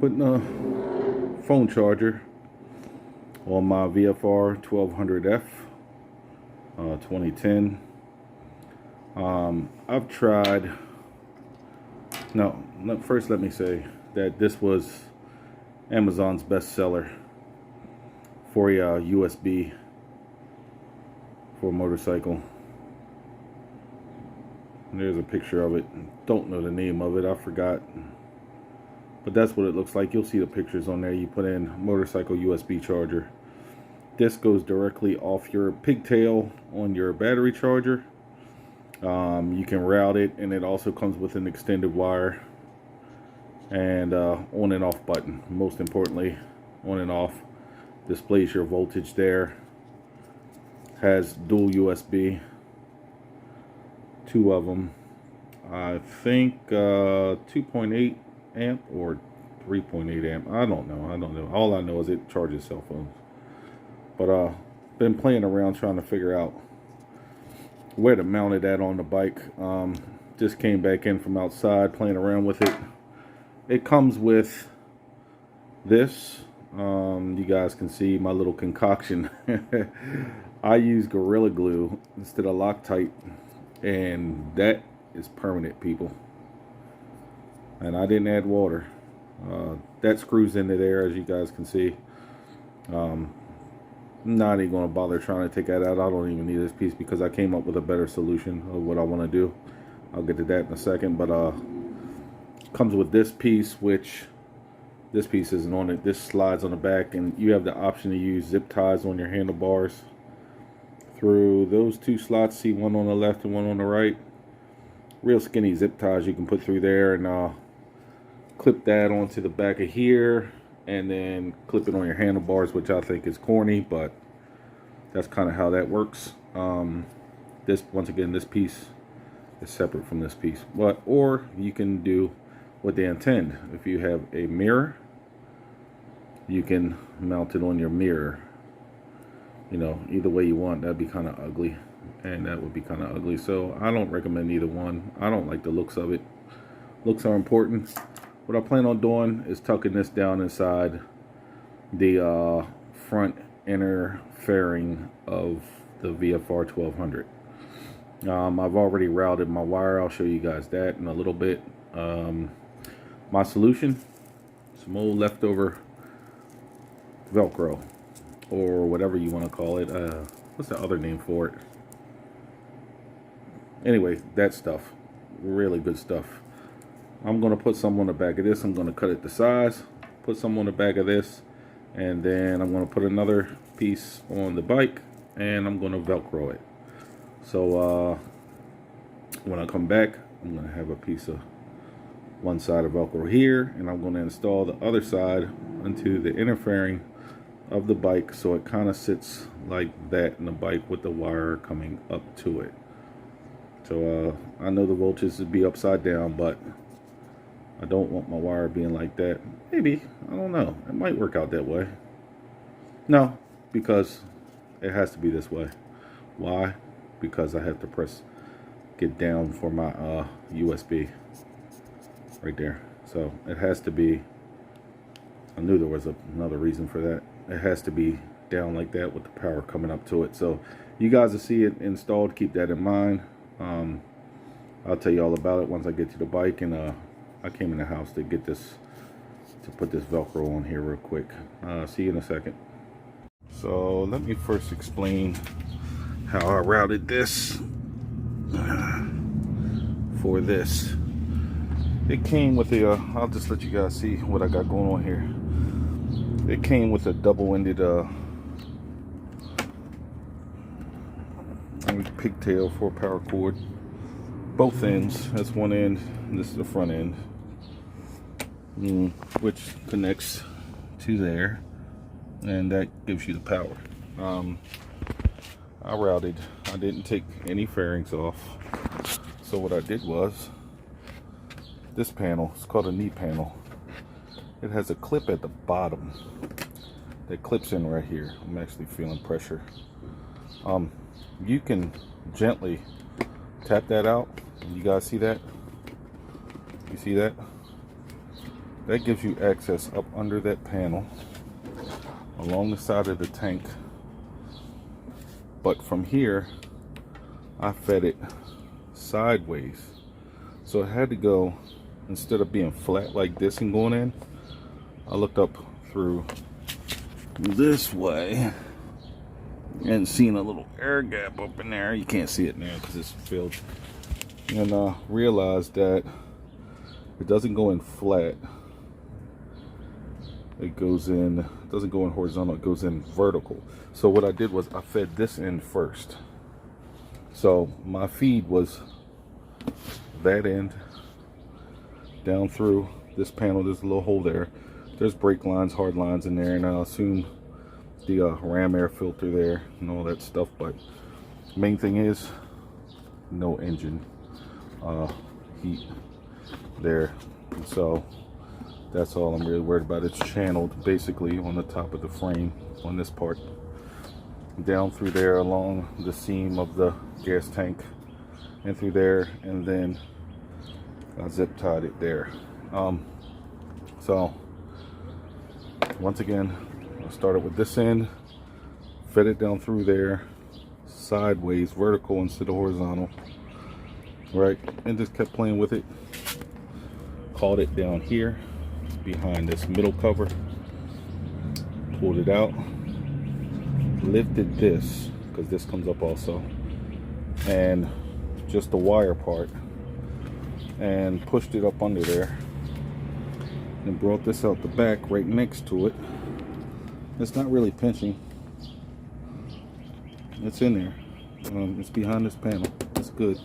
Putting a phone charger on my VFR 1200F 2010. I've tried. No, first let me say that this was Amazon's bestseller for a USB for a motorcycle. There's a picture of it. Don't know the name of it, I forgot. But that's what it looks like. You'll see the pictures on there. You put in motorcycle USB charger. This goes directly off your pigtail on your battery charger. You can route it, and it also comes with an extended wire and on and off button. Most importantly, on and off. Displays your voltage there. Has dual USB. 2 of them. I think 2.8 amp or 3.8 amp. I don't know. All I know is it charges cell phones. But been playing around trying to figure out where to mount it at on the bike. Just came back in from outside playing around with it. It comes with this. You guys can see my little concoction. I use Gorilla Glue instead of Loctite, and that is permanent, people. And I didn't add water. That screws into there, as you guys can see. Not even going to bother trying to take that out. I don't even need this piece because I came up with a better solution of what I want to do. I'll get to that in a second. But comes with this piece, which this piece isn't on it. This slides on the back, and you have the option to use zip ties on your handlebars through those 2 slots. See, one on the left and one on the right. Real skinny zip ties you can put through there, and clip that onto the back of here, and then clip it on your handlebars, which I think is corny, but that's kind of how that works. This, once again, this piece is separate from this piece. Or you can do what they intend. If you have a mirror, you can mount it on your mirror. You know, either way you want. That'd be kind of ugly, and that would be kind of ugly. So I don't recommend either one. I don't like the looks of it. Looks are important. What I plan on doing is tucking this down inside the front inner fairing of the VFR 1200. I've already routed my wire. I'll show you guys that in a little bit. My solution, some old leftover velcro, or whatever you want to call it. What's the other name for it? Anyway, that stuff, really good stuff. I'm going to put some on the back of this. I'm going to cut it to size, put some on the back of this, and then I'm going to put another piece on the bike, and I'm going to velcro it. So when I come back, I'm going to have a piece of one side of velcro here, and I'm going to install the other side into the inner fairing of the bike, so it kind of sits like that in the bike with the wire coming up to it. So I know the voltage would be upside down, but I don't want my wire being like that. Maybe, I don't know, it might work out that way. No, because it has to be this way. Why? Because I have to get down for my USB right there. So it has to be, I knew there was another reason for that. It has to be down like that with the power coming up to it. So you guys will see it installed. Keep that in mind. I'll tell you all about it once I get to the bike. And I came in the house to get this, to put this velcro on here real quick. See you in a second. So let me first explain how I routed this for this. It came with a I'll just let you guys see what I got going on here. It came with a double-ended pigtail for a power cord. Both ends. That's one end, and this is the front end, which connects to there, and that gives you the power. I routed. I didn't take any fairings off. So what I did was, this panel, it's called a knee panel. It has a clip at the bottom that clips in right here. I'm actually feeling pressure. You can gently tap that out. You guys see that? You see that? That gives you access up under that panel along the side of the tank. But from here, I fed it sideways. So it had to go, instead of being flat like this and going in, I looked up through this way and seen a little air gap up in there. You can't see it now because it's filled. And realized that it doesn't go in flat. It goes in, it doesn't go in horizontal, it goes in vertical. So what I did was I fed this in first. So my feed was that end down through this panel. There's a little hole there. There's brake lines, hard lines in there, and I assume the ram air filter there and all that stuff. But main thing is no engine heat there. And so that's all I'm really worried about. It's channeled basically on the top of the frame on this part, down through there along the seam of the gas tank and through there, and then I zip tied it there. So once again, I started with this end, fed it down through there sideways, vertical instead of horizontal, right, and just kept playing with it. Caught it down here behind this middle cover, pulled it out, lifted this because this comes up also, and just the wire part, and pushed it up under there and brought this out the back right next to it. It's not really pinching, it's in there. It's behind this panel. It's good.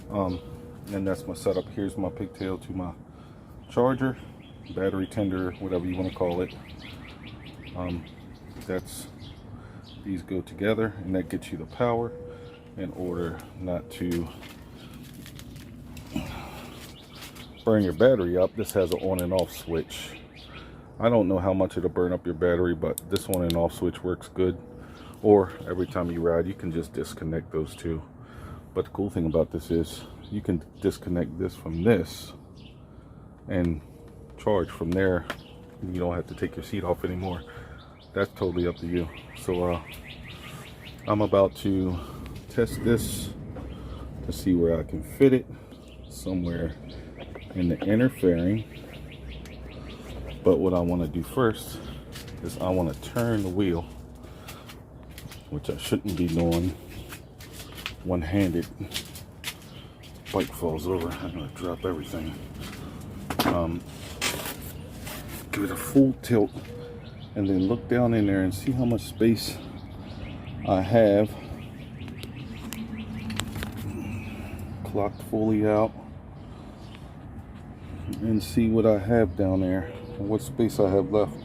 And that's my setup. Here's my pigtail to my charger, battery tender, whatever you want to call it. These go together, and that gets you the power in order not to burn your battery up. This has an on and off switch. I don't know how much it'll burn up your battery, but this on and off switch works good. Or every time you ride, you can just disconnect those two. But the cool thing about this is you can disconnect this from this and charge from there. You don't have to take your seat off anymore. That's totally up to you. So I'm about to test this to see where I can fit it somewhere in the inner fairing. But what I want to do first is I want to turn the wheel, which I shouldn't be doing one-handed. Bike falls over, I'm gonna drop everything. Give it a full tilt and then look down in there and see how much space I have. Clocked fully out and see what I have down there and what space I have left.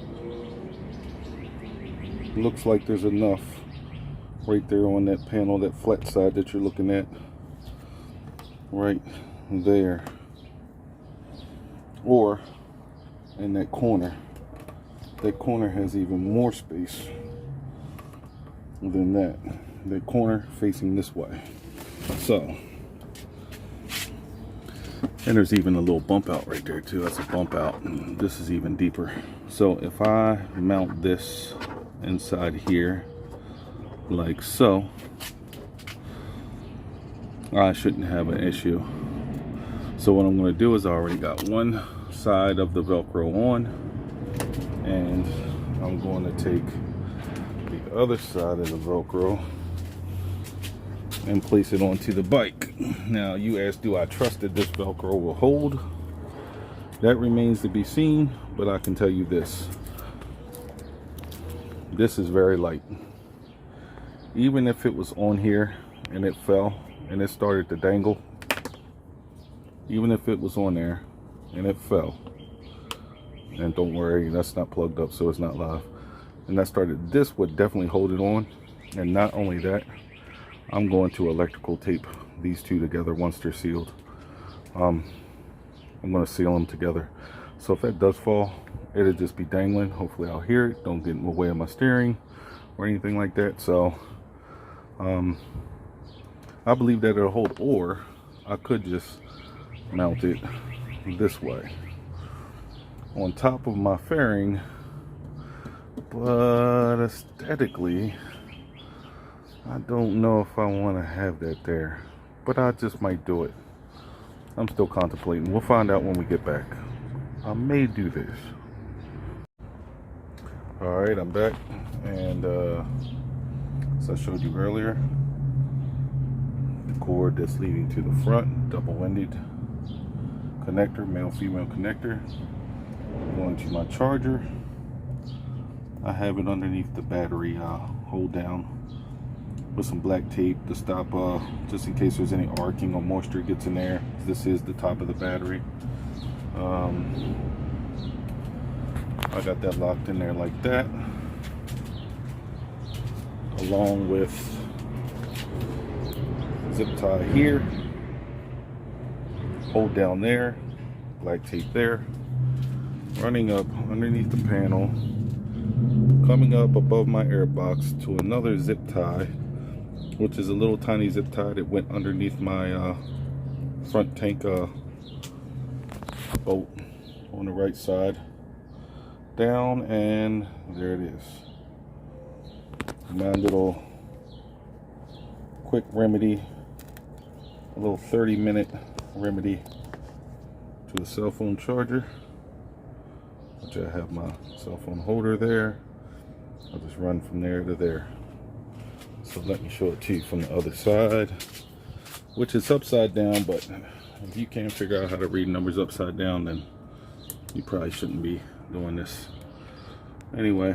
Looks like there's enough right there on that panel, that flat side that you're looking at right there, or in that corner. That corner has even more space than that. That corner facing this way. So, and there's even a little bump out right there too. That's a bump out. This is even deeper. So if I mount this inside here like so, I shouldn't have an issue. So what I'm going to do is I already got one side of the Velcro on, and I'm going to take the other side of the Velcro and place it onto the bike. Now you ask, do I trust that this Velcro will hold? That remains to be seen, but I can tell you this. This is very light. Even if it was on here and it fell and it started to dangle, even if it was on there and it fell, and don't worry, that's not plugged up, so it's not live, and that started, this would definitely hold it on. And not only that, I'm going to electrical tape these two together once they're sealed. I'm going to seal them together, so if that does fall, it'll just be dangling. Hopefully I'll hear it, don't get in the way of my steering or anything like that. So I believe that it'll hold, or I could just mount it this way. on top of my fairing, but aesthetically I don't know if I want to have that there, but I just might do it. I'm still contemplating. We'll find out when we get back. I may do this. Alright, I'm back, and as I showed you earlier, the cord that's leading to the front, double-ended connector, male-female connector, going to my charger. I have it underneath the battery hold down with some black tape to stop, just in case there's any arcing or moisture gets in there. This is the top of the battery. I got that locked in there like that, along with zip tie here, hold down there, black tape there, running up underneath the panel, coming up above my air box to another zip tie, which is a little tiny zip tie that went underneath my front tank bolt on the right side, down, and there it is. My little quick remedy, a little 30-minute remedy to the cell phone charger, which I have my cell phone holder there. I'll just run from there to there. So let me show it to you from the other side, which is upside down, but if you can't figure out how to read numbers upside down, then you probably shouldn't be doing this. Anyway,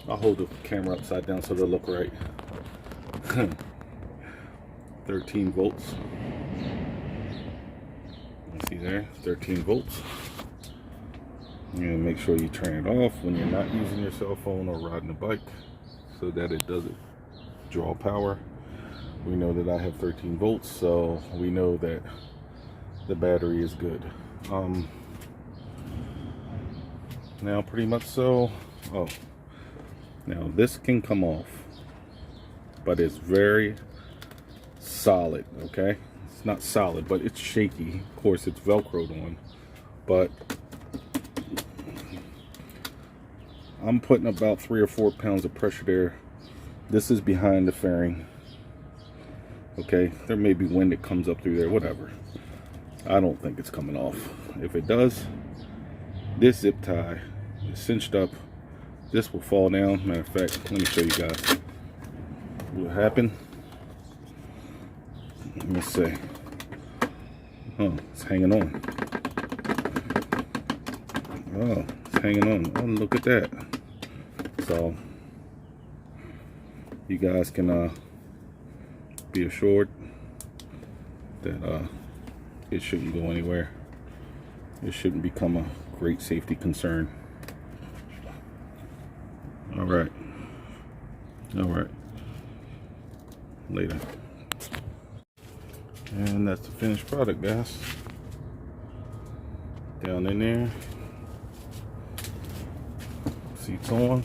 I'll hold the camera upside down so they'll look right. 13 volts. You see there, 13 volts. You're gonna make sure you turn it off when you're not using your cell phone or riding a bike, so that it doesn't draw power. We know that I have 13 volts, so we know that the battery is good. Now pretty much so, now this can come off, but it's very solid, okay? It's not solid, but it's shaky. Of course, it's velcroed on, but I'm putting about 3 or 4 pounds of pressure there. This is behind the fairing, okay? There may be wind that comes up through there, whatever. I don't think it's coming off. If it does, this zip tie is cinched up. This will fall down. Matter of fact, let me show you guys what happened. Let me see. Oh, it's hanging on. Oh, it's hanging on. Oh, look at that. So you guys can be assured that it shouldn't go anywhere. It shouldn't become a great safety concern. All right. Later. And that's the finished product, guys. Down in there. Seats on.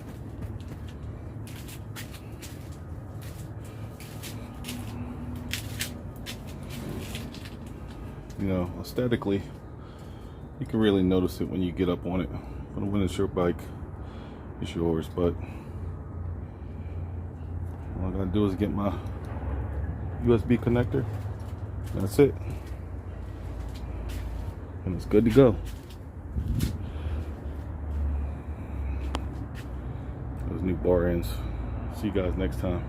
You know, aesthetically, you can really notice it when you get up on it. But when it's your bike, it's yours. But all I gotta do is get my USB connector. That's it. And it's good to go. Those new bar ends. See you guys next time.